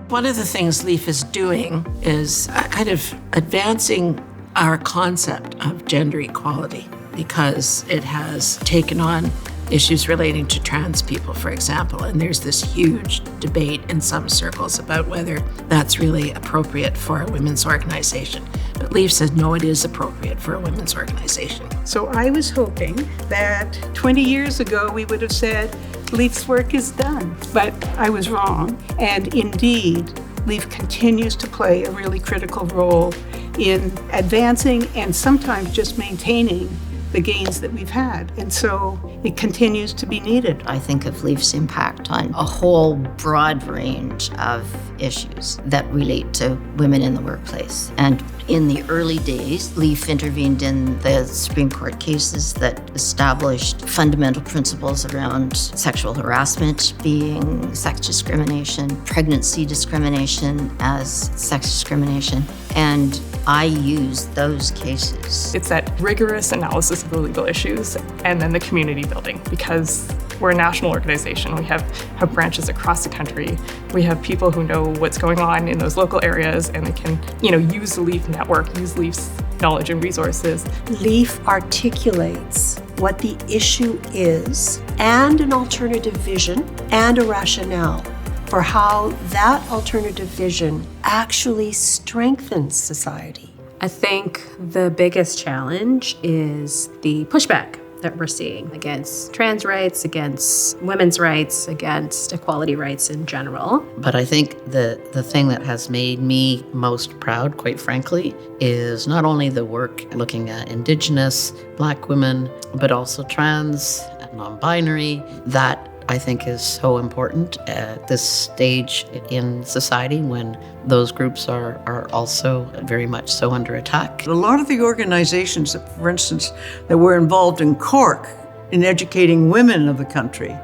One of the things LEAF is doing is kind of advancing our concept of gender equality, because it has taken on issues relating to trans people, for example. And there's this huge debate in some circles about whether that's really appropriate for a women's organization. But LEAF says, no, it is appropriate for a women's organization. So I was hoping that 20 years ago we would have said, LEAF's work is done, but I was wrong. And indeed, LEAF continues to play a really critical role in advancing and sometimes just maintaining the gains that we've had. And so it continues to be needed. I think of LEAF's impact on a whole broad range of issues that relate to women in the workplace. And in the early days, LEAF intervened in the Supreme Court cases that established fundamental principles around sexual harassment being sex discrimination, pregnancy discrimination as sex discrimination. And I use those cases. It's that rigorous analysis of the legal issues and then the community building, because we're a national organization. We have branches across the country. We have people who know what's going on in those local areas, and they can, use the LEAF network, use LEAF's knowledge and resources. LEAF articulates what the issue is and an alternative vision and a rationale for how that alternative vision actually strengthens society. I think the biggest challenge is the pushback that we're seeing against trans rights, against women's rights, against equality rights in general. But I think the thing that has made me most proud, quite frankly, is not only the work looking at Indigenous, Black women, but also trans, non-binary, that I think is so important at this stage in society when those groups are also very much so under attack. A lot of the organizations, for instance, that were involved in Cork in educating women of the country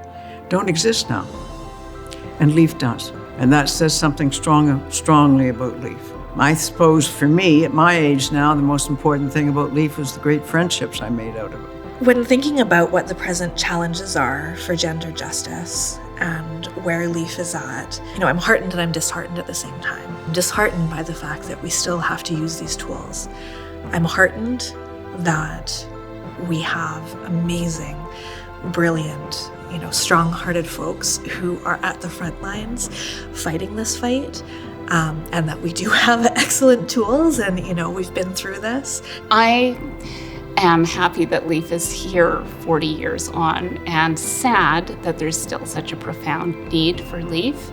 don't exist now. And LEAF does. And that says something strongly about LEAF. I suppose for me, at my age now, the most important thing about LEAF was the great friendships I made out of it. When thinking about what the present challenges are for gender justice and where LEAF is at, I'm heartened and I'm disheartened at the same time. I'm disheartened by the fact that we still have to use these tools. I'm heartened that we have amazing, brilliant, strong-hearted folks who are at the front lines fighting this fight. And that we do have excellent tools and, we've been through this. I am happy that LEAF is here 40 years on, and sad that there's still such a profound need for LEAF,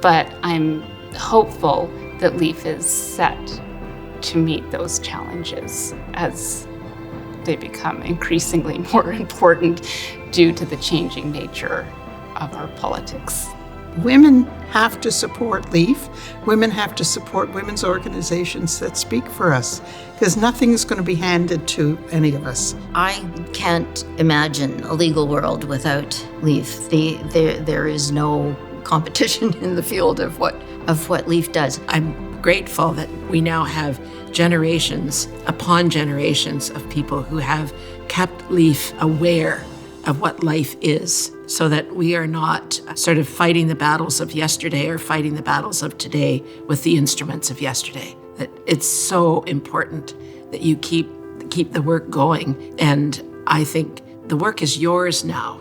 but I'm hopeful that LEAF is set to meet those challenges as they become increasingly more important due to the changing nature of our politics. Women have to support LEAF. Women have to support women's organizations that speak for us, because nothing is going to be handed to any of us. I can't imagine a legal world without LEAF. There is no competition in the field of what LEAF does. I'm grateful that we now have generations upon generations of people who have kept LEAF aware of what life is, so that we are not sort of fighting the battles of yesterday or fighting the battles of today with the instruments of yesterday. That it's so important that you keep the work going. And I think the work is yours now.